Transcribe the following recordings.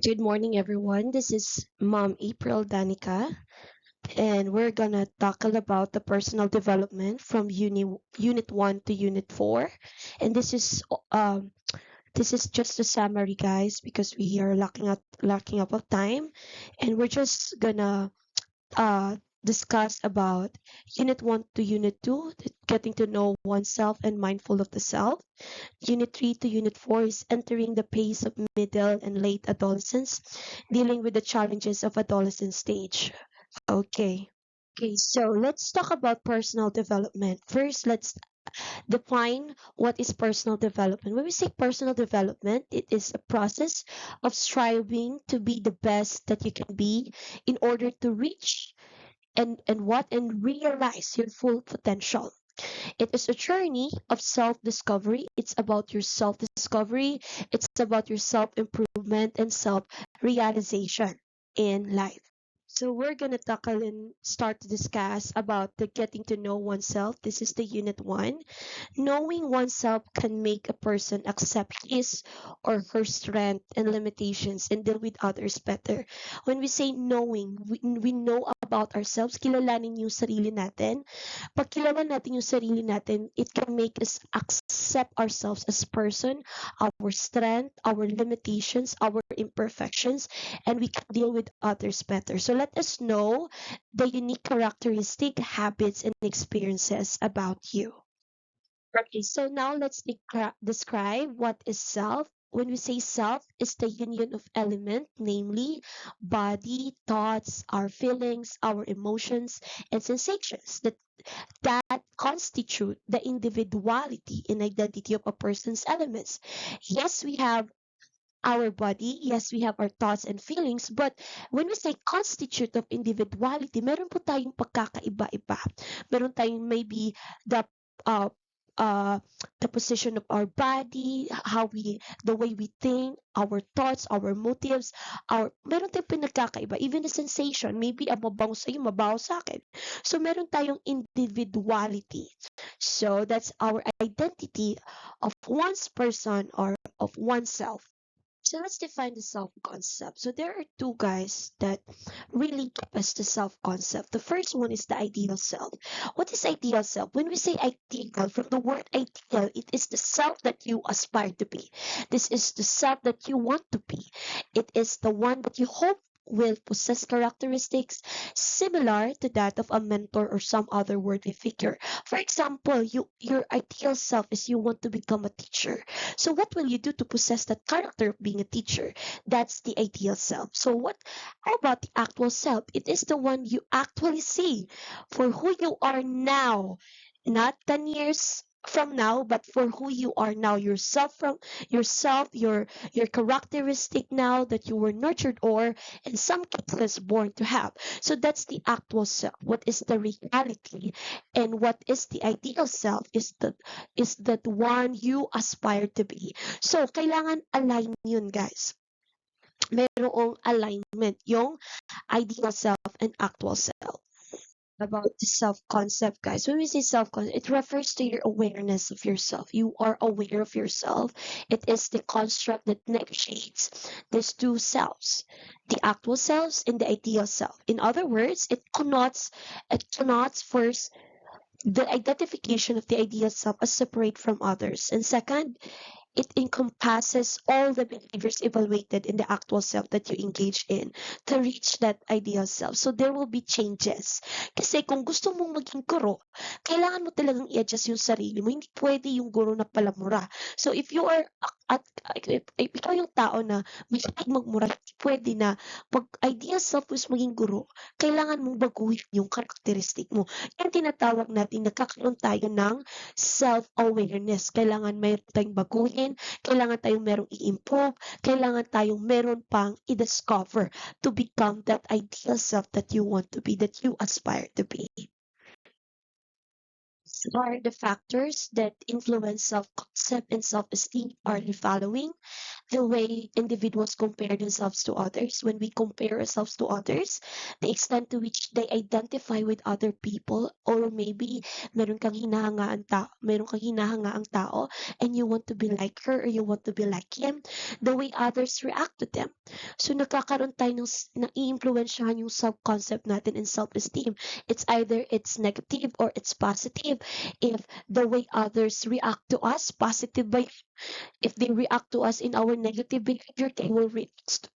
Good morning, everyone. This is Mom April Danica, and we're gonna tackle about the personal development from Unit 1 to Unit 4. And this is just a summary, guys, because we are lacking up of time, and we're just gonna uh, discuss about Unit 1 to Unit 2, getting to know oneself and mindful of the self. Unit 3 to Unit 4 is entering the phase of middle and late adolescence, dealing with the challenges of adolescent stage. Okay. Okay, so let's talk about personal development. First, let's define what is personal development. When we say personal development, it is a process of striving to be the best that you can be in order to reach and realize your full potential. It is a journey of self discovery. It's about your self discovery, it's about your self improvement and self realization in life. So we're gonna tackle and start to discuss about the getting to know oneself. This is the unit one. Knowing oneself can make a person accept his or her strength and limitations and deal with others better. When we say knowing, we know about ourselves, kilalanin yung sarili natin. Pag kilala natin yung sarili natin, it can make us accept ourselves as person, our strength, our limitations, our imperfections, and we can deal with others better. So let us know the unique characteristic, habits, and experiences about you. Okay, so now let's describe what is self. When we say self, it's the union of element, namely body, thoughts, our feelings, our emotions, and sensations that constitute the individuality and identity of a person's elements. Yes, we have our body, yes, we have our thoughts and feelings, but when we say constitute of individuality, meron po tayong pagkakaiba-iba. Meron tayong maybe the uh, uh, the position of our body, the way we think, our thoughts, our motives, meron tayong pinagkakaiba, even the sensation, maybe ang mabango sa'yo, mabaho sa akin. So, meron tayong individuality. So, that's our identity of one's person or of oneself. So let's define the self concept. So there are two guys that really give us the self concept. The first one is the ideal self. What is ideal self? When we say ideal, from the word ideal, it is the self that you aspire to be. This is the self that you want to be. It is the one that you hope will possess characteristics similar to that of a mentor or some other worthy figure. For example, your ideal self is you want to become a teacher. So what will you do to possess that character of being a teacher? That's the ideal self. So how about the actual self? It is the one you actually see for who you are now, not 10 years from now, but for who you are now, yourself, your characteristic now that you were nurtured or in some cases born to have. So that's the actual self. What is the reality? And what is the ideal self is that one you aspire to be. So, kailangan align yun, guys. Merong alignment, yung ideal self and actual self. About the self-concept, guys. When we say self-concept, it refers to your awareness of yourself. You are aware of yourself. It is the construct that negotiates these two selves, the actual selves and the ideal self. In other words, it connotes first the identification of the ideal self as separate from others. And second, it encompasses all the behaviors evaluated in the actual self that you engage in to reach that ideal self. So there will be changes. Kasi kung gusto mong maging guro, kailangan mo talagang i-adjust yung sarili mo. Hindi pwede yung guro na palamura. So if you are if ikaw yung tao na mahilig magmura, hindi pwede na pag ideal self is maging guro, kailangan mong baguhin yung karakteristik mo. Yan tinatawag natin, nagkakaroon tayo ng self-awareness. Kailangan mayroon tayong baguhin, kailangan tayong merong i-improve, kailangan tayong meron pang i-discover to become that ideal self that you want to be, that you aspire to be. Are the factors that influence self-concept and self-esteem are the following: the way individuals compare themselves to others. When we compare ourselves to others, the extent to which they identify with other people, or maybe meron kang hinahangaang tao, and you want to be like her or you want to be like him, the way others react to them. So nagkakaroon tayo nang yung self-concept natin and self-esteem. It's either it's negative or it's positive. If the way others react to us, positive ba if they react to us in our negative behavior, they will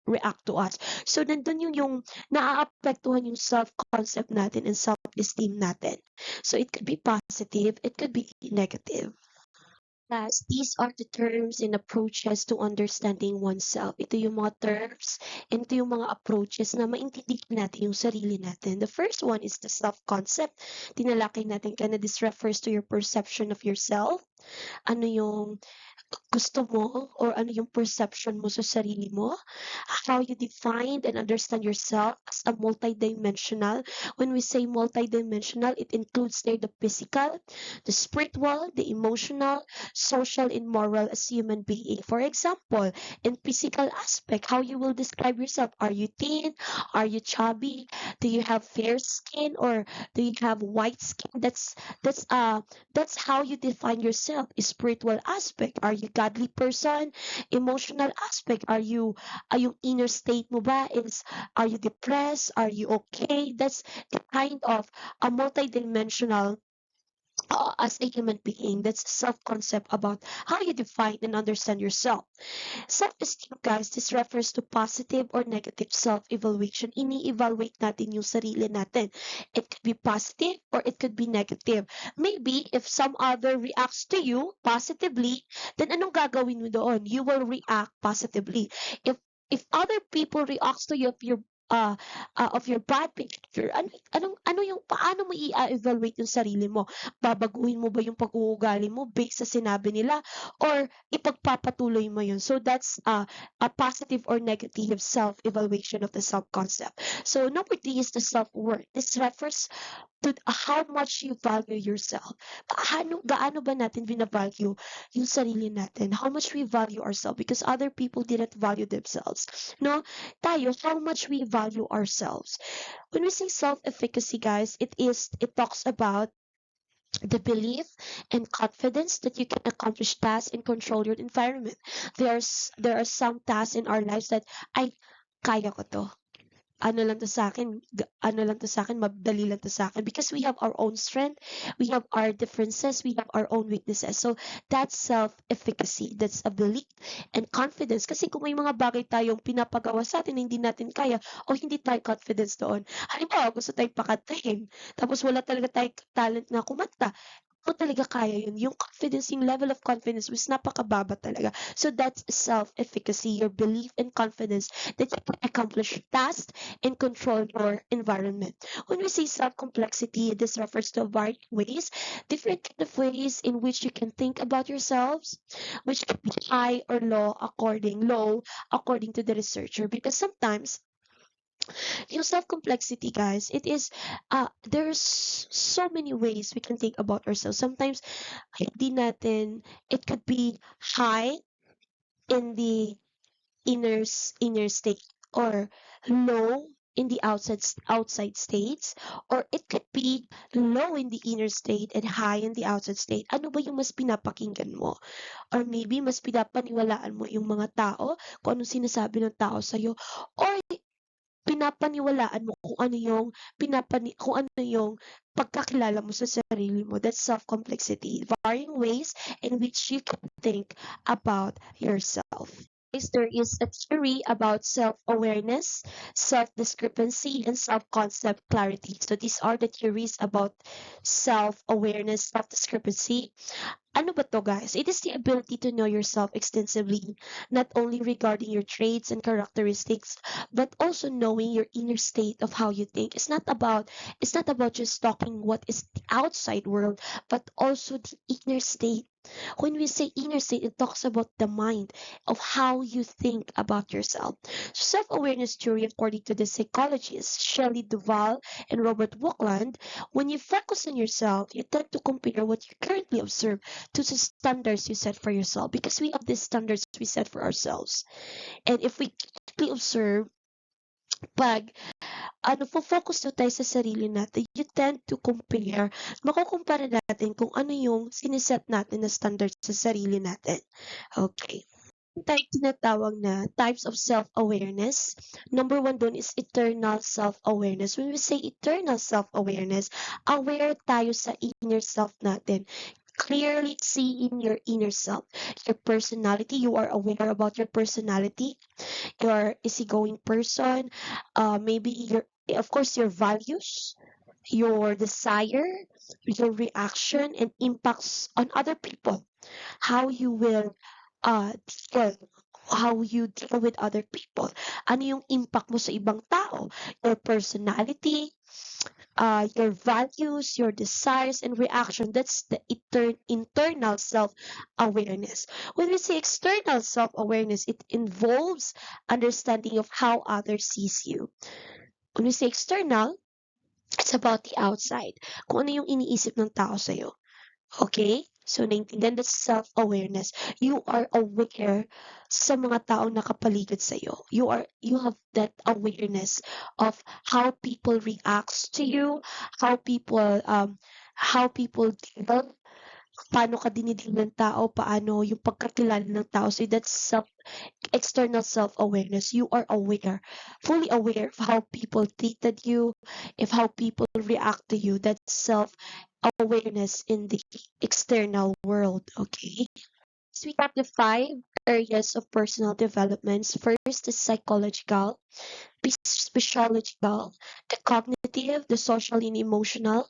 react to us. So, nandun yung naaapektuhan yung self-concept natin and self-esteem natin. So, it could be positive, it could be negative. Yes, these are the terms and approaches to understanding oneself. Ito yung mga terms and ito yung mga approaches na maintindihan natin yung sarili natin. The first one is the self-concept. Tinalakay natin kana this refers to your perception of yourself. Ano yung gusto mo or ano yung perception mo sa sarili mo, how you define and understand yourself as a multidimensional. When we say multidimensional, it includes there the physical, the spiritual, the emotional, social, and moral as human being. For example, in physical aspect, how you will describe yourself. Are you thin? Are you chubby? Do you have fair skin or do you have white skin? That's how you define yourself. Spiritual aspect, are you godly person? Emotional aspect, are yung inner state mo ba is are you depressed? Are you okay? That's the kind of a multidimensional as a human being. That's self-concept about how you define and understand yourself. Self-esteem, guys, this refers to positive or negative self-evaluation. Ini-evaluate natin yung sarili natin. It could be positive or it could be negative. Maybe if some other reacts to you positively, then anong gagawin mo doon? You will react positively. If other people reacts to you of your bad behavior, ano yung paano mo i-evaluate yung sarili mo? Babaguhin mo ba yung pag-uugali mo based sa sinabi nila or ipagpapatuloy mo yun? So that's a positive or negative self-evaluation of the self-concept. So number three is the self-worth. This refers to how much you value yourself. Gaano ba natin binavalue yung sarili natin? How much we value ourselves because other people didn't value themselves. No? Tayo, how much we value ourselves. When we say self-efficacy, guys, it talks about the belief and confidence that you can accomplish tasks and control your environment. There are some tasks in our lives that ay kaya ko to. Ano lang to sa akin, madali lang to sa akin because we have our own strength, we have our differences, we have our own weaknesses. So that's self-efficacy, that's a belief and confidence. Kasi kung may mga bagay tayong pinapagawa sa atin na hindi natin kaya o hindi tayo confidence doon. Halimbawa, gusto tayong pakantahin, tapos wala talaga tayong talent na kumanta. Ko talaga kaya yun. Yung confidence, yung level of confidence was napakababa talaga. So that's self-efficacy, your belief and confidence that you can accomplish tasks and control your environment. When we say self-complexity, this refers to varied ways, different kind of ways in which you can think about yourselves, which can be high or low according to the researcher. Because sometimes yung self-complexity, guys, there's so many ways we can think about ourselves. Sometimes hindi natin, it could be high in the inner state or low in the outside states, or it could be low in the inner state and high in the outside state. Ano ba yung mas pinapakinggan mo? Or maybe mas pinapaniwalaan mo yung mga tao, kung anong sinasabi ng tao sa'yo, or pinapaniwalaan mo kung ano yung pagkakilala mo sa sarili mo. That's self-complexity. Varying ways in which you can think about yourself. There is a theory about self-awareness, self-discrepancy, and self-concept clarity. So these are the theories about self-awareness, self-discrepancy. Ano ba to, guys? It is the ability to know yourself extensively, not only regarding your traits and characteristics, but also knowing your inner state of how you think. It's not about just talking what is the outside world, but also the inner state. When we say inner state, it talks about the mind of how you think about yourself. So self-awareness theory, according to the psychologists Shelley Duvall and Robert Buckland, when you focus on yourself, you tend to compare what you currently observe to the standards you set for yourself, because we have these standards we set for ourselves. And if we quickly observe, pag focus na tayo sa sarili natin, you tend to compare, makukumpara natin kung ano yung siniset natin na standards sa sarili natin. Okay. Tayo tinatawag na types of self-awareness. Number one doon is eternal self-awareness. When we say eternal self-awareness, aware tayo sa inner self natin. Clearly seeing your inner self, your personality. You are aware about your personality, your easygoing person, maybe your, of course, your values, your desire, your reaction and impacts on other people, how you will deal, how you deal with other people, ano yung impact mo sa ibang tao, your personality, your values, your desires, and reaction. That's the internal self-awareness. When we say external self-awareness, it involves understanding of how others sees you. When we say external, it's about the outside. Kung ano yung iniisip ng tao sa'yo. Okay? So, naintindihan, that's self-awareness. You are aware sa mga taong nakapaligid sa'yo. You have that awareness of how people reacts to you, how people deal, paano ka dinidil ng tao, paano yung pagkakilala ng tao. So, that's external self-awareness. You are aware, fully aware of how people treated you, if how people react to you. That's self-awareness in the external world. Okay. So we have the 5 areas of personal developments. First is psychological, physiological, the cognitive, the social and emotional,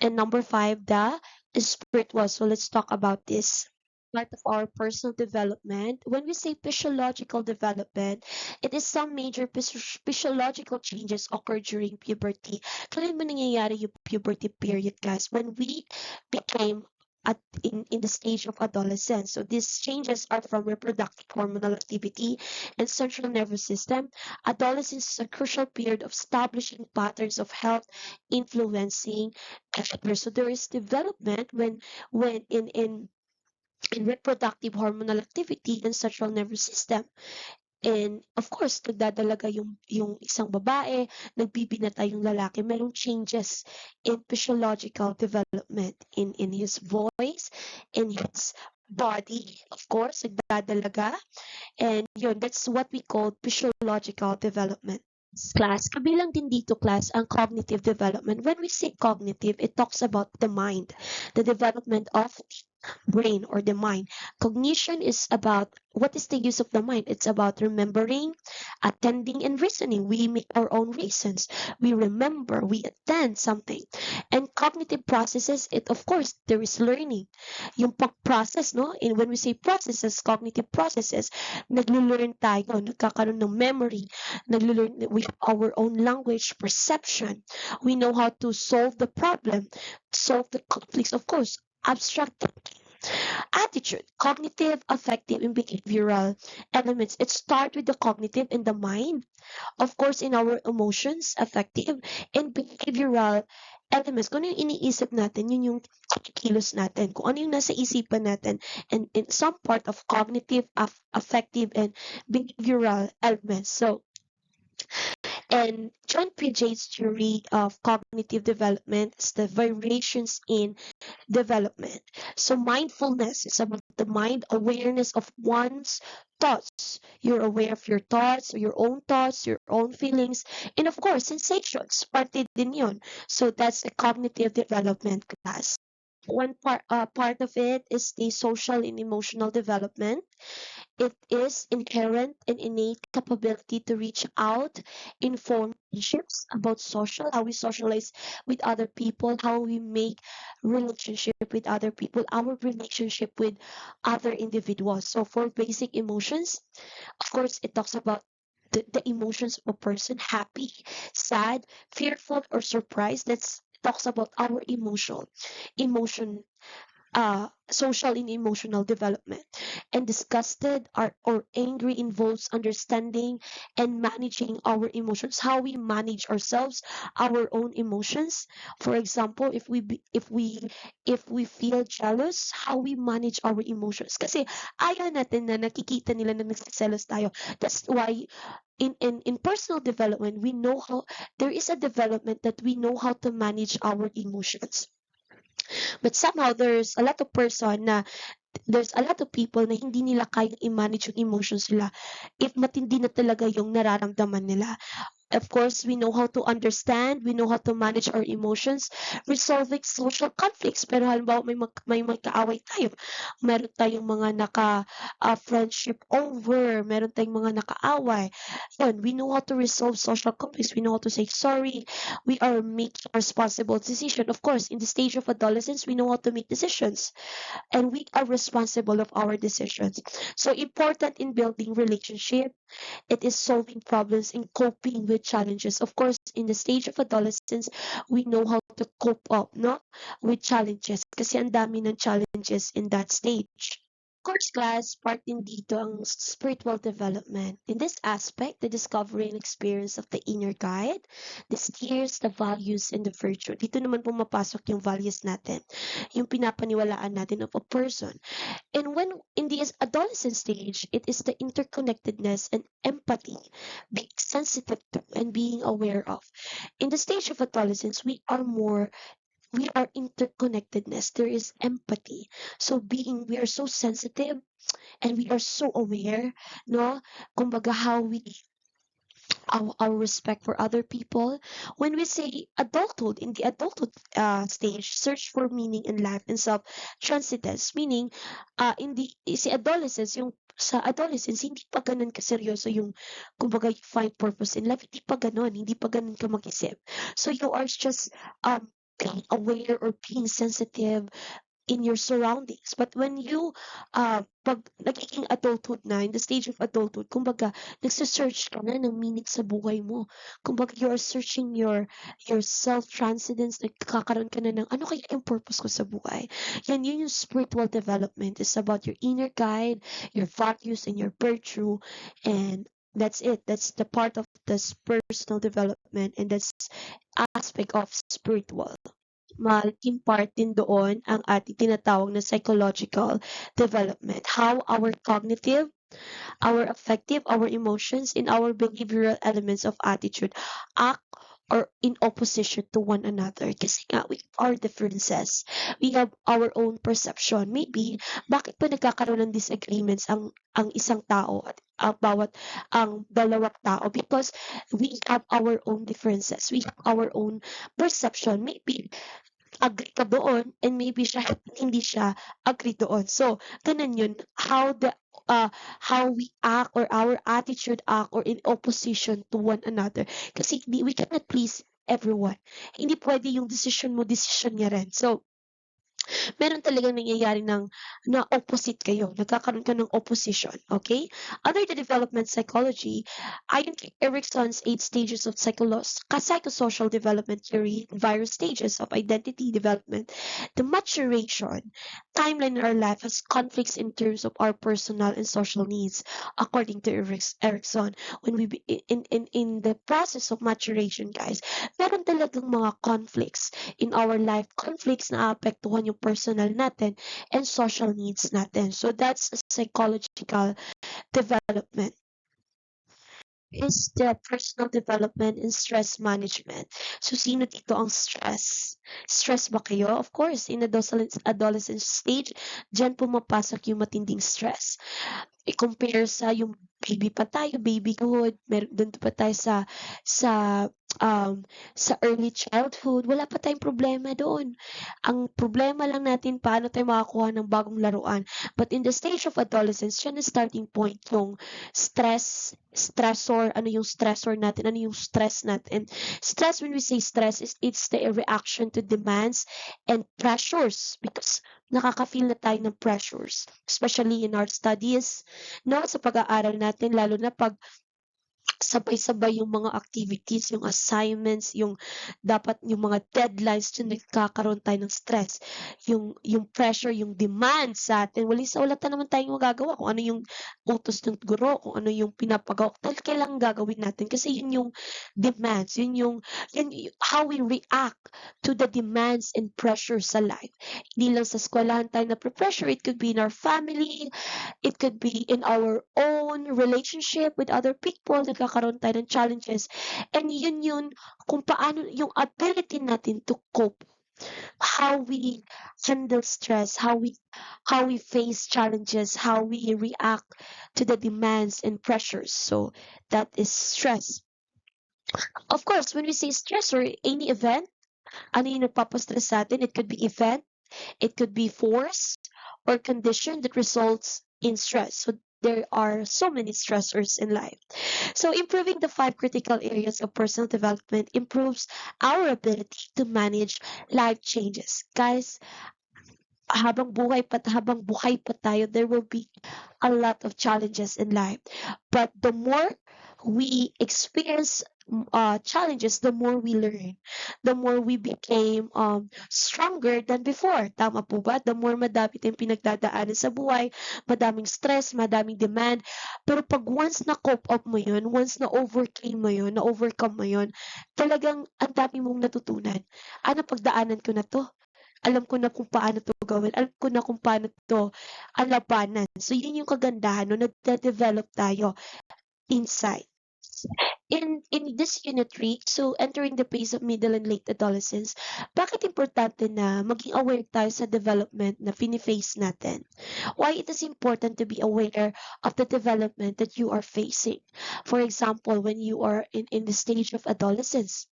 and number 5, the spiritual. So let's talk about this part of our personal development. When we say physiological development, it is some major physiological changes occur during puberty. Kailan mo nangyayari yung puberty period, guys? When we became in the stage of adolescence. So these changes are from reproductive hormonal activity and central nervous system. Adolescence is a crucial period of establishing patterns of health influencing behavior. So there is development when in reproductive hormonal activity and central nervous system. And of course, nagdadalaga yung isang babae, nagbibinata yung lalaki, merong changes in physiological development in his voice, in his body, of course, nagdadalaga. And yun, that's what we call physiological development. Class, kabilang din dito class ang cognitive development. When we say cognitive, it talks about the mind, the development of brain or the mind. Cognition is about what is the use of the mind. It's about remembering, attending, and reasoning. We make our own reasons. We remember, we attend something. And cognitive processes, it of course, there is learning. Yung pag-process, no? And when we say processes, cognitive processes, naglo-learn tayo, nagkakaroon ng memory, naglo-learn, we have our own language, perception. We know how to solve the problem, solve the conflicts, of course, abstract attitude, cognitive, affective, and behavioral elements. It starts with the cognitive in the mind, of course, in our emotions, affective, and behavioral elements. Kung ano yung iniisip natin, yun yung kilos natin. Kung ano yung nasa isipan natin, and in some part of cognitive, affective, and behavioral elements. So, and John Piaget's theory of cognitive development is the variations in development. So mindfulness is about the mind awareness of one's thoughts. You're aware of your thoughts, your own feelings, and of course sensations. Parte din yun. So that's a cognitive development class. One part of it is the social and emotional development. It is inherent and innate capability to reach out, inform friendships about social, how we socialize with other people, how we make relationship with other people, our relationship with other individuals. So for basic emotions, of course, it talks about the emotions of a person, happy, sad, fearful, or surprised. That's talks about our emotion social and emotional development. And disgusted or angry involves understanding and managing our emotions, how we manage ourselves, our own emotions. For example, if we feel jealous, how we manage our emotions. Kasi ayaw natin na nakikita nila na nagsiselos tayo. That's why in personal development, we know how there is a development that we know how to manage our emotions. But somehow there's a lot of people na hindi nila kayang i-manage yung emotions nila if matindi na talaga yung nararamdaman nila. Of course, we know how to understand, we know how to manage our emotions, resolving social conflicts. Pero halimbawa may magkaaway tayo, meron tayong mga friendship over, meron tayong mga nakaaway. Yun, we know how to resolve social conflicts, we know how to say sorry, we are making responsible decision. Of course, in the stage of adolescence, we know how to make decisions and we are responsible of our decisions. So important in building relationship, it is solving problems and coping with challenges. Of course, in the stage of adolescence, we know how to cope up, no, with challenges. Kasi ang dami ng challenges in that stage. Course class, part din dito ang spiritual development. In this aspect, the discovery and experience of the inner guide, the steers, the values, and the virtue. Dito naman pumapasok yung values natin, yung pinapaniwalaan natin of a person. And when in the adolescent stage, it is the interconnectedness and empathy, being sensitive to and being aware of. In the stage of adolescence, we are interconnectedness. There is empathy. So we are so sensitive and we are so aware, no? Kumbaga how we our respect for other people. When we say adulthood, in the adulthood stage, search for meaning in life and self-transcendence, meaning in the si adolescence, yung sa adolescence, hindi pa ganun kaseryoso yung, kumbaga, you find purpose in life, hindi pa ganun ka mag-isip. So you are just being aware or being sensitive in your surroundings. But when you, pag nagiging adulthood na, in the stage of adulthood, kumbaga, nagsa-search ka na ng meaning sa buhay mo. Kumbaga, you are searching your self-transcendence, nagkakaroon ka na ng, ano kaya yung purpose ko sa buhay? Yun yung spiritual development. It's about your inner guide, your values, and your virtue. And that's it. That's the part of this personal development, and that's aspect of spiritual. Malaking part din doon ang ating tinatawag na psychological development. How our cognitive, our affective, our emotions, and our behavioral elements of attitude act or in opposition to one another. Kasi nga, we are differences. We have our own perception. Maybe, bakit pa nagkakaroon ng disagreements ang isang tao at ang dalawang tao? Because we have our own differences. We have our own perception. Maybe agree ka doon and maybe hindi siya agree doon. So, ganun yun. How we act or our attitude act or in opposition to one another. Kasi we cannot please everyone. Hindi pwede yung decision mo, decision niya rin. So, meron talagang nangyayari na opposite kayo. Nagkakaroon ka ng opposition. Okay? Under the development psychology, ayon kay Erickson's 8 stages of psychosocial development theory, various stages of identity development, the maturation timeline in our life has conflicts in terms of our personal and social needs, according to Erickson. When we in the process of maturation, guys, meron talagang mga conflicts in our life, conflicts na apektuhan yung personal natin and social needs natin. So that's a psychological development. Is the personal development and stress management. So, sino dito ang stress? Stress ba kayo? Of course, in adolescent stage, dyan pumapasok yung matinding stress. I-compare sa yung baby pa tayo, babyhood, meron doon pa tayo sa sa early childhood, wala pa tayong problema doon. Ang problema lang natin paano tayo makakuha ng bagong laruan. But in the stage of adolescence, yan ang starting point yung stressor, ano yung stressor natin, ano yung stress natin. Stress, when we say stress, it's the reaction to demands and pressures because nakaka-feel na tayo ng pressures, especially in our studies, no, sa pag-aaral natin, lalo na pag sabay-sabay yung mga activities, yung assignments, yung dapat yung mga deadlines dun nagkakaroon tayo ng stress. Yung pressure, yung demand sa atin, wala naman tayong magagawa kung ano yung utos ng guro, kung ano yung pinapagawa. Dahil kailangan gagawin natin kasi yun yung demands, how we react to the demands and pressure sa life. Hindi lang sa eskwelahan tayo na pressure, it could be in our family, it could be in our own relationship with other people, nagkakaroon tayo ng challenges. And yun kung paano yung ability natin to cope, how we handle stress, how we face challenges, how we react to the demands and pressures. So that is stress. Of course, when we say stress or any event, ano yung nagpapastress sa atin? It could be event, it could be force or condition that results in stress. So there are so many stressors in life. So improving the 5 critical areas of personal development improves our ability to manage life changes. Guys, habang buhay pa tayo, there will be a lot of challenges in life. But the more we experience challenges, the more we learn, the more we became stronger than before. Tama po ba? The more madami tayong pinagdadaanan sa buhay, madaming stress, madaming demand. Pero pag once na cope up mo yun, once na overcame mo yun, na overcome mo yun, talagang ang dami mong natutunan. Ano, pagdaanan ko na to? Alam ko na kung paano 'to gawin, alam ko na kung paano 'to labanan. So, yun yung kagandahan no, nagde-develop tayo inside. In this unit 3, so entering the phase of middle and late adolescence, bakit importante na maging aware tayo sa development na fini-face natin? Why it is important to be aware of the development that you are facing? For example, when you are in the stage of adolescence,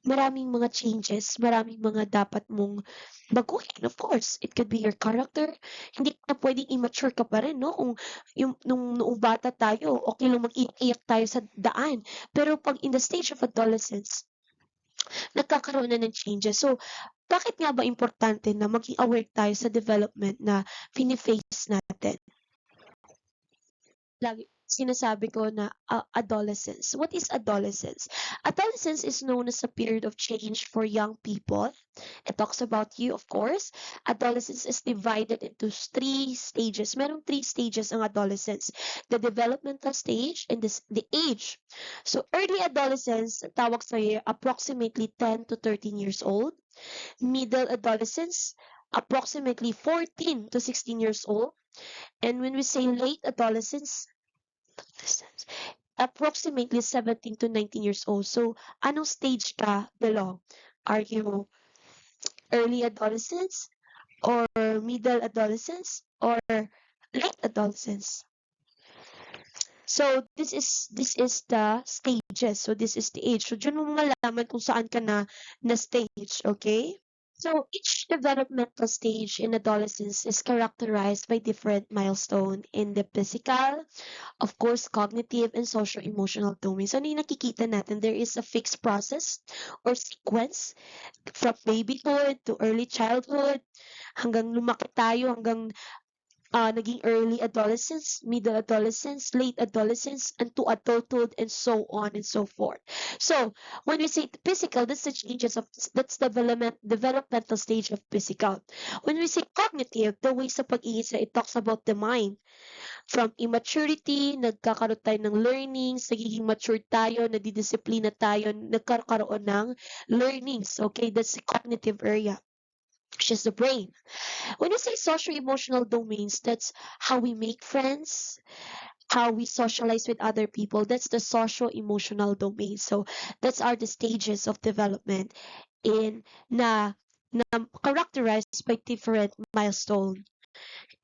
maraming mga changes, maraming mga dapat mong baguhin. Of course, it could be your character. Hindi na pwedeng immature ka pa rin, no? Kung yung, nung noong bata tayo, okay lang mag-iiyak tayo sa daan. Pero pag in the stage of adolescence, nagkakaroon na ng changes. So, bakit nga ba importante na maging aware tayo sa development na fini-face natin? Lagi sinasabi ko na adolescence. What is adolescence? Adolescence is known as a period of change for young people. It talks about you, of course. Adolescence is divided into 3 stages. Merong 3 stages ang adolescence. The developmental stage and the age. So, early adolescence, tawag sa approximately 10 to 13 years old. Middle adolescence, approximately 14 to 16 years old. And when we say late adolescence, approximately 17 to 19 years old. So, anong stage ka belong? Are you early adolescence or middle adolescence or late adolescence? So, this is the stages. So, this is the age. So, dyan mo malalaman kung saan ka na stage, okay? So, each developmental stage in adolescence is characterized by different milestone in the physical, of course, cognitive and social emotional domains. Ano yung nakikita natin? There is a fixed process or sequence from babyhood to early childhood, hanggang lumaki tayo, hanggang naging early adolescence, middle adolescence, late adolescence, and to adulthood, and so on and so forth. So, when we say physical, that's developmental stage of physical. When we say cognitive, the way sa pag-iisa, it talks about the mind. From immaturity, nagkakaroon tayo ng learnings, nagiging mature tayo, nadidisiplina tayo, nagkakaroon ng learnings. Okay, that's the cognitive area, which is the brain. When we say social-emotional domains, that's how we make friends, how we socialize with other people. That's the social-emotional domain. So that's are the stages of development in na characterized by different milestone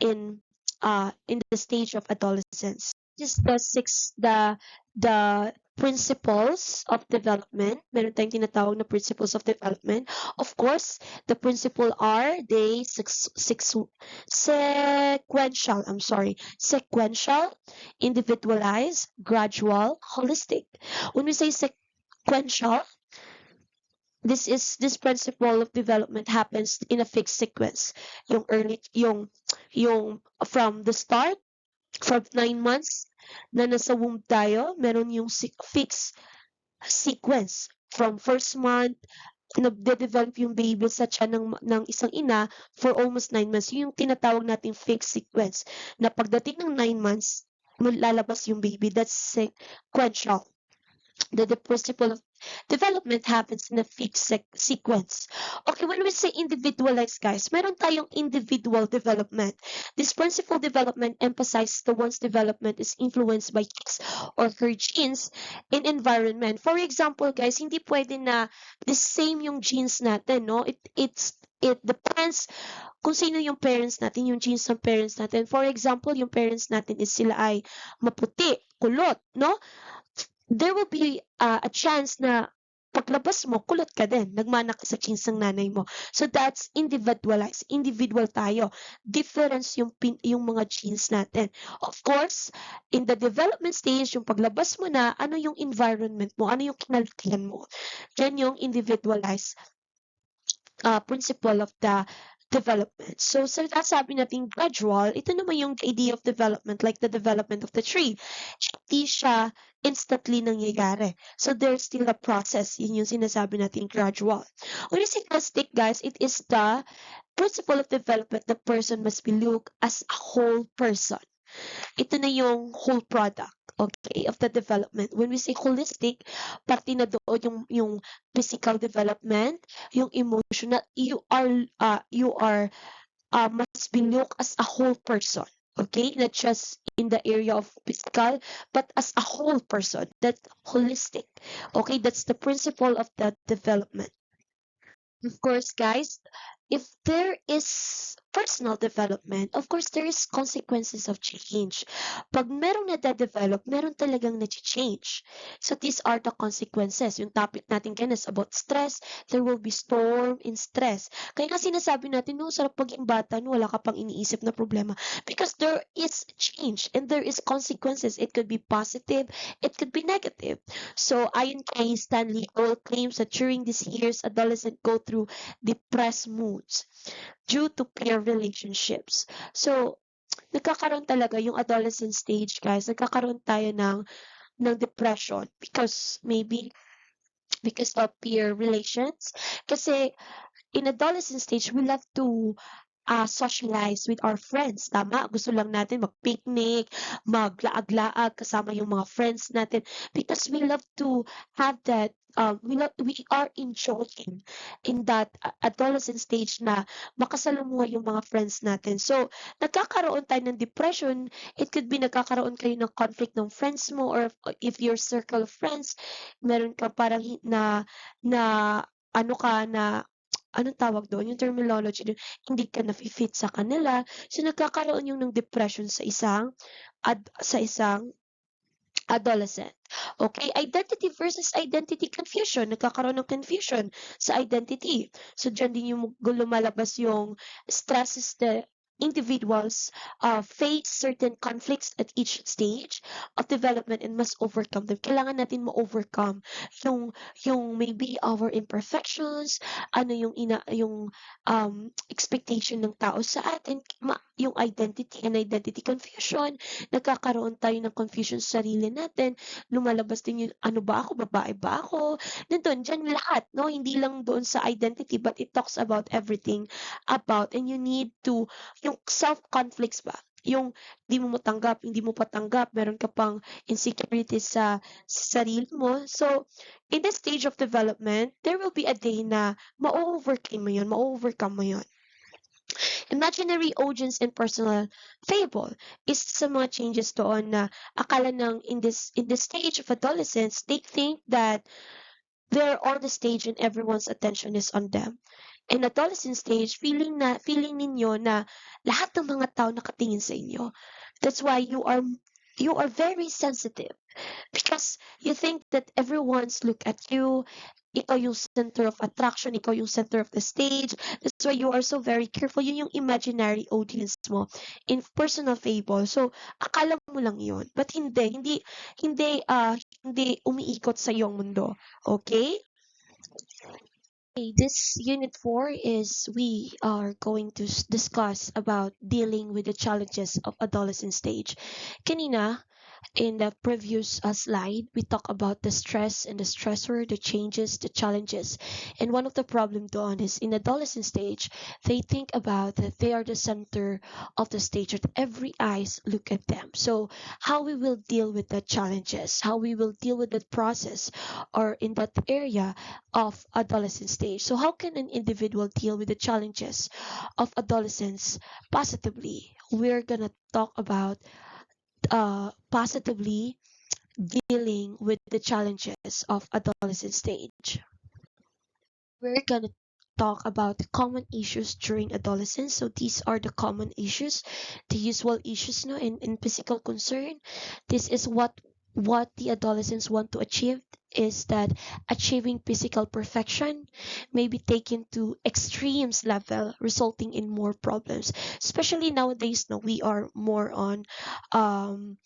in the stage of adolescence. Just the principles of development. Meron tayong tinatawag na principles of development. Of course, the principle are they sequential, sequential, individualized, gradual, holistic. When we say sequential, this principle of development happens in a fixed sequence. Yung early, yung from the start From 9 months na nasa womb tayo, meron yung fixed sequence. From first month, nagde-develop yung baby sa tiyan ng isang ina for almost 9 months. Yun yung tinatawag nating fixed sequence. Na pagdating ng 9 months, lalabas yung baby. That's sequential. The principle of development happens in a fixed sequence. Okay, when we say individualized, guys, meron tayong individual development. This principle development emphasizes the one's development is influenced by his or her genes in environment. For example, guys, hindi pwede na the same yung genes natin, no? It depends kung sino yung parents natin, yung genes ng parents natin. For example, yung parents natin is sila ay maputi, kulot, no? There will be a chance na paglabas mo, kulot ka din. Nagmana ka sa genes ng nanay mo. So that's individualized. Individual tayo. Difference yung mga genes natin. Of course, in the development stage, yung paglabas mo na, ano yung environment mo, ano yung kinalikihan mo. Yan yung individualized principle of the development. So sabi natin gradual, ito naman yung idea of development, like the development of the tree. Hindi siya instantly nangyayari. So there's still a process. Yun yung sinasabi natin gradual. When you say plastic, guys, it is the principle of development. The person must be looked as a whole person. Ito na yung whole product, okay, of the development. When we say holistic, pati na doon yung physical development, yung emotional, must be looked as a whole person. Okay, not just in the area of physical, but as a whole person. That's holistic. Okay, that's the principle of that development. Of course, guys, if there is personal development, of course, there is consequences of change. Pag merong nade-develop, meron talagang nag-change. So these are the consequences. Yung topic natin ngayon is about stress. There will be storm in stress. Kaya nga sinasabi natin, no, sarap maging bata, no, wala ka pang iniisip na problema. Because there is change and there is consequences. It could be positive, it could be negative. So ayon kay Stanley Cole claims that during these years, adolescents go through depressed moods due to peer relationships. So, nagkakaroon talaga yung adolescent stage, guys. Nagkakaroon tayo ng depression because maybe because of peer relations. Kasi in adolescent stage, we love to socialize with our friends. Tama? Gusto lang natin mag-picnic, maglaag-laag kasama yung mga friends natin because we love to have that we are enjoying in that adolescent stage na makasalamuha yung mga friends natin. So, nagkakaroon tayo ng depression. It could be nagkakaroon kayo ng conflict ng friends mo or if your circle of friends, meron ka parang na ano ka na anong tawag doon, yung terminology doon, hindi ka nafi-fit sa kanila. So, nagkakaroon yung ng depression sa isang adolescent. Okay, identity versus identity confusion. Nagkakaroon ng confusion sa identity. So, dyan din yung lumalabas yung stresses the individuals face certain conflicts at each stage of development and must overcome them. Kailangan natin ma-overcome yung maybe our imperfections, ano yung expectation ng tao sa atin, yung identity and identity confusion. Nagkakaroon tayo ng confusion sa sarili natin, lumalabas din yung ano ba ako, babae ba ako, nandun, dyan lahat, no? Hindi lang doon sa identity, but it talks about everything about, and you need to, yung self-conflicts ba, yung hindi mo patanggap, meron ka pang insecurities sa sarili mo. So, in this stage of development, there will be a day na ma-overcome mo yun. Imaginary audience and personal fable is sa mga changes doon na akala ng in this stage of adolescence, they think that they're on the stage and everyone's attention is on them. In adolescent stage, feeling ninyo na lahat ng mga tao nakatingin sa inyo. That's why you are very sensitive because you think that everyone's look at you. Ikaw yung center of attraction, ikaw yung center of the stage. That's why you are so very careful. Yun yung imaginary audience mo in personal fable. So, akala mo lang yun. But hindi umiikot sa iyong mundo. Okay? This unit 4 is we are going to discuss about dealing with the challenges of adolescent stage. Kanina, in the previous slide, we talk about the stress and the stressor, the changes, the challenges. And one of the problem doon is in adolescent stage, they think about that they are the center of the stage, that every eyes look at them. So how we will deal with the challenges, how we will deal with that process or in that area of adolescent stage. So how can an individual deal with the challenges of adolescence positively? We're gonna talk about positively dealing with the challenges of adolescent stage. We're gonna talk about the common issues during adolescence. So these are the common issues, the usual issues no in physical concern. This is what the adolescents want to achieve is that achieving physical perfection may be taken to extremes level resulting in more problems, especially nowadays no we are more on um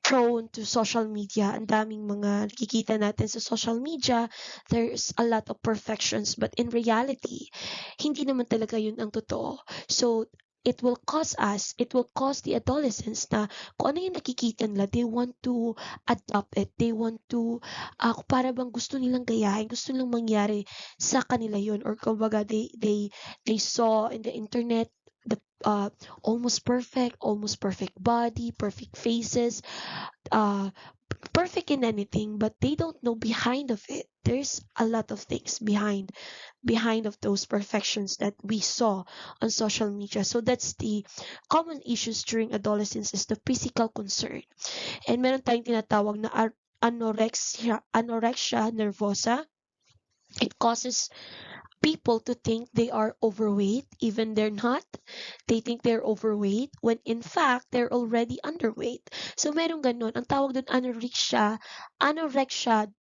prone to social media. Ang daming mga nakikita natin sa social media. There's a lot of perfections. But in reality, hindi naman talaga yun ang totoo. So, it will cause the adolescents na kung ano yung nakikita nila, they want to adopt it. They want to, para bang gusto nilang gayahin, gusto nilang mangyari sa kanila yun. Or kumbaga, they saw in the internet, the almost perfect body, perfect faces, uh, perfect in anything, but they don't know behind of it. There's a lot of things behind of those perfections that we saw on social media. So that's the common issues during adolescence is the physical concern. And meron tayong tinatawag na anorexia nervosa. It causes people to think they are overweight even they're not. They think they're overweight when in fact they're already underweight. So meron ganun. Ang tawag doon anorexia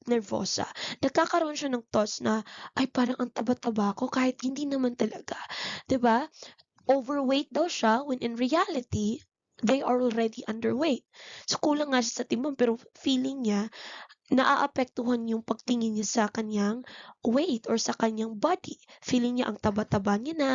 nervosa. Nagkakaroon siya ng thoughts na ay parang ang taba-taba ko kahit hindi naman talaga. 'Di ba? Overweight daw siya when in reality they are already underweight. So kulang nga siya sa timbang pero feeling niya naaapektuhan yung pagtingin niya sa kanyang weight or sa kanyang body. Feeling niya ang taba-taba niya na,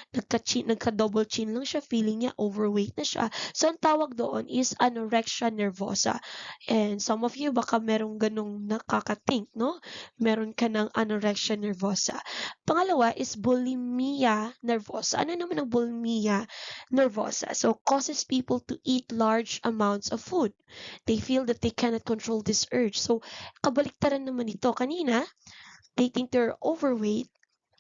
nagka-double chin lang siya, feeling niya overweight na siya. So, ang tawag doon is anorexia nervosa. And some of you, baka merong ganong nakaka-think, no? Meron ka ng anorexia nervosa. Pangalawa is bulimia nervosa. Ano naman ang bulimia nervosa? So, causes people to eat large amounts of food. They feel that they cannot control this urge. So, kabaliktaran naman ito. Kanina, they think they're overweight,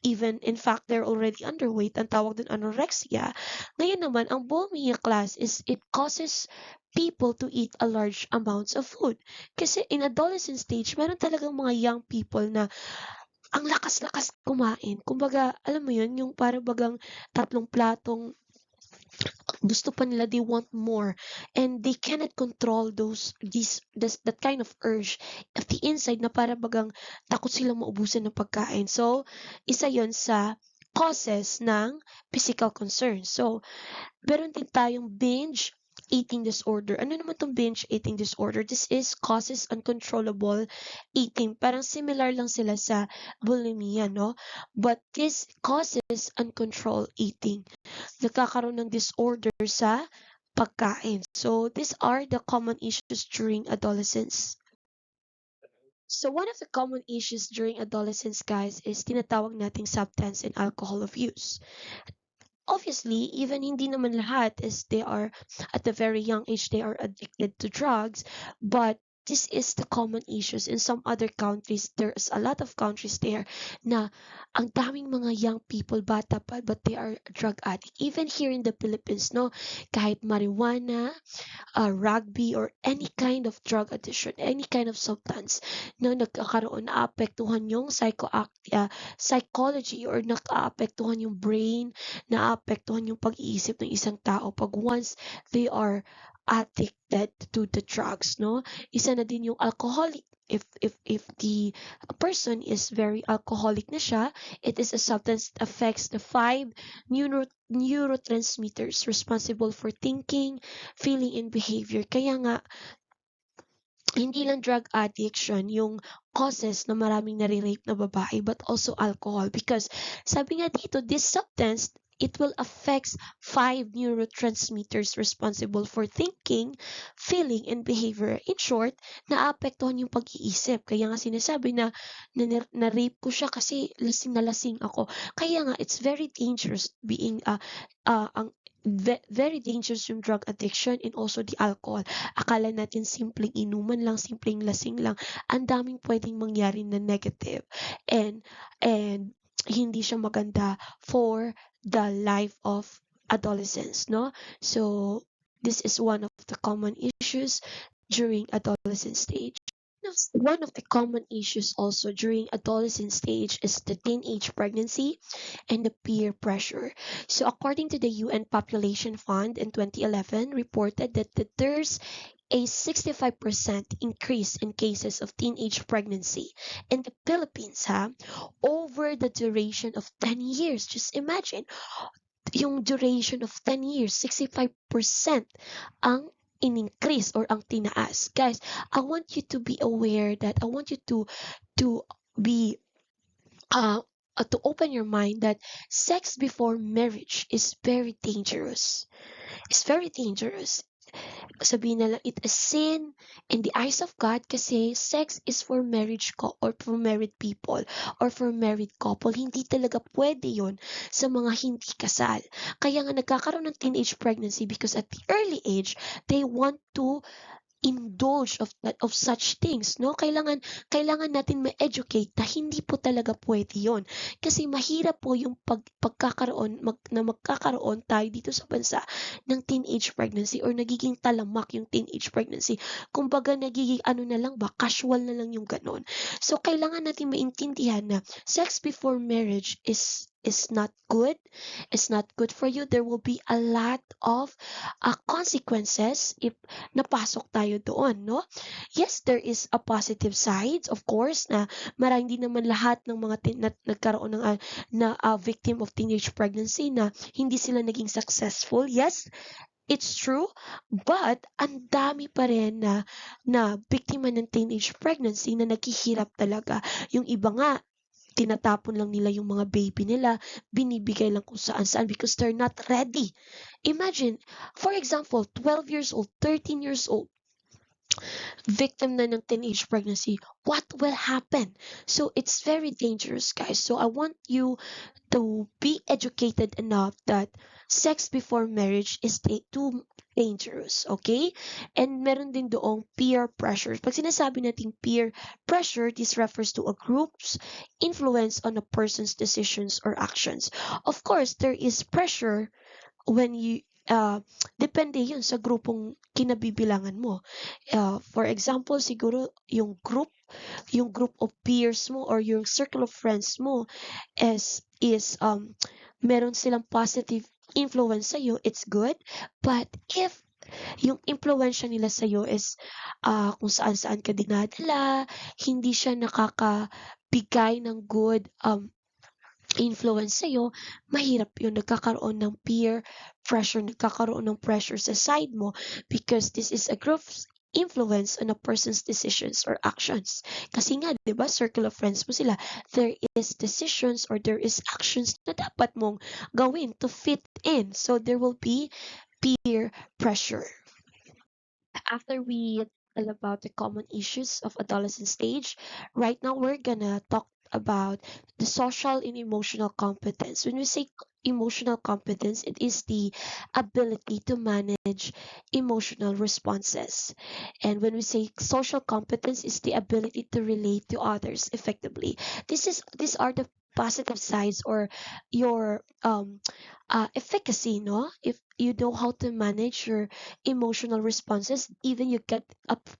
even in fact they're already underweight. Ang tawag dun anorexia. Ngayon naman, ang bulimia class is it causes people to eat a large amounts of food. Kasi in adolescent stage, meron talagang mga young people na ang lakas-lakas kumain. Kumbaga, alam mo yun, yung parang bagang tatlong platong gusto pa nila, they want more, and they cannot control that kind of urge at the inside na para bagang takot silang maubusan ng pagkain. So isa yon sa causes ng physical concern. So meron din tayong binge eating disorder. Ano naman tong binge eating disorder? This is causes uncontrollable eating. Parang similar lang sila sa bulimia, no? But this causes uncontrolled eating. Nagkakaroon ng disorder sa pagkain. So, these are the common issues during adolescence. So, one of the common issues during adolescence, guys, is tinatawag nating substance and alcohol abuse. Obviously, even hindi naman lahat is they are at a very young age they are addicted to drugs, but this is the common issues in some other countries. There's a lot of countries there na ang daming mga young people, bata pa, but they are drug addict. Even here in the Philippines, no, kahit marijuana, rugby, or any kind of drug addiction, any kind of substance, no, nagkakaroon, naapektuhan yung psychology or nakaapektuhan yung brain, naapektuhan yung pag-iisip ng isang tao pag once they are addicted to the drugs, no? Isa na din yung alcoholic. If the person is very alcoholic na siya, it is a substance that affects the five neurotransmitters responsible for thinking, feeling, and behavior. Kaya nga, hindi lang drug addiction yung causes na maraming nare-rape na babae, but also alcohol, because sabi nga dito, this substance, it will affect five neurotransmitters responsible for thinking, feeling, and behavior. In short, naapektuhan yung pag-iisip. Kaya nga sinasabi na rape ko siya kasi lasing na lasing ako. Kaya nga, it's very dangerous being ang very dangerous yung drug addiction and also the alcohol. Akala natin simpleng inuman lang, simpleng lasing lang, ang daming pwedeng mangyari na negative, and and hindi siya maganda for the life of adolescents, no? So this is one of the common issues during adolescent stage. One of the common issues also during adolescent stage is the teenage pregnancy and the peer pressure. So according to the UN Population Fund in 2011 reported that there's a 65% increase in cases of teenage pregnancy in the Philippines, over the duration of 10 years. Just imagine, yung duration of 10 years, 65% ang in-increase or ang tinaas. Guys, I want you to be aware that I want you to be to open your mind that sex before marriage is very dangerous. It's very dangerous. Sabihin na lang, it is sin in the eyes of God kasi sex is for or for married people or for married couple. Hindi talaga pwede yon sa mga hindi kasal. Kaya nga nagkakaroon ng teenage pregnancy because at the early age, they want to indulge of such things, no? Kailangan natin ma-educate na hindi po talaga pwede 'yon. Kasi mahirap po yung magkakaroon tayo dito sa bansa ng teenage pregnancy or nagiging talamak yung teenage pregnancy. Kumbaga nagiging ano na lang ba, casual na lang yung ganon. So kailangan natin maintindihan na sex before marriage is not good. It's not good for you. There will be a lot of consequences if napasok tayo doon, no? Yes, there is a positive side, of course, na hindi naman lahat ng mga nagkaroon ng victim of teenage pregnancy na hindi sila naging successful. Yes, it's true, but ang dami pa rin na biktima ng teenage pregnancy na naghihirap talaga. Yung iba nga, tinatapon lang nila yung mga baby nila, binibigay lang kung saan-saan because they're not ready. Imagine, for example, 12 years old, 13 years old, victim na ng teenage pregnancy, what will happen? So it's very dangerous, guys. So I want you to be educated enough that sex before marriage is too dangerous, okay? And meron din doong peer pressure. Pag sinasabi natin peer pressure, this refers to a group's influence on a person's decisions or actions. Of course, there is pressure when you depende yun sa grupong kinabibilangan mo. For example, siguro yung group of peers mo or yung circle of friends mo is meron silang positive influence sa iyo, it's good. But if yung impluwensya nila sa iyo is kung saan-saan ka dinadala, hindi siya nakakabigay ng good influence sa'yo, mahirap yun. Nagkakaroon ng peer pressure, nagkakaroon ng pressure sa side mo because this is a group's influence on a person's decisions or actions. Kasi nga, di ba, circle of friends mo sila, there is decisions or there is actions na dapat mong gawin to fit in. So, there will be peer pressure. After we talk about the common issues of adolescent stage, right now we're gonna talk about the social and emotional competence. When we say emotional competence, it is the ability to manage emotional responses. And when we say social competence, is the ability to relate to others effectively. These are the positive sides or your efficacy, no? If you know how to manage your emotional responses, even you get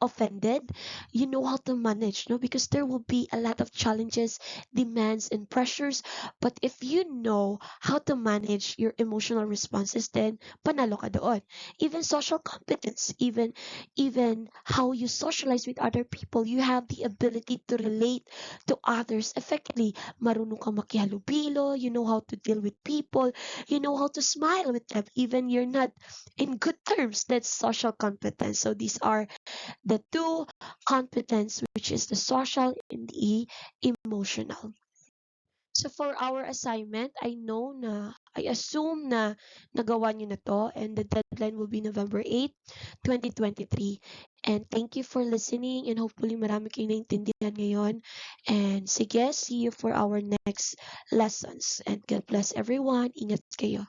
offended, you know how to manage, no? Because there will be a lot of challenges, demands, and pressures. But if you know how to manage your emotional responses, then panalo ka doon. Even social competence, even how you socialize with other people, you have the ability to relate to others effectively. Marunong ka makihalubilo, you know how to deal with people, you know how to smile with them, even and you're not in good terms, that's social competence. So these are the two competence, which is the social and the emotional. So for our assignment, I assume na nagawa niyo na to, and the deadline will be November 8, 2023. And thank you for listening, and hopefully marami kayong naintindihan ngayon. And sige, see you for our next lessons. And God bless everyone. Ingat kayo.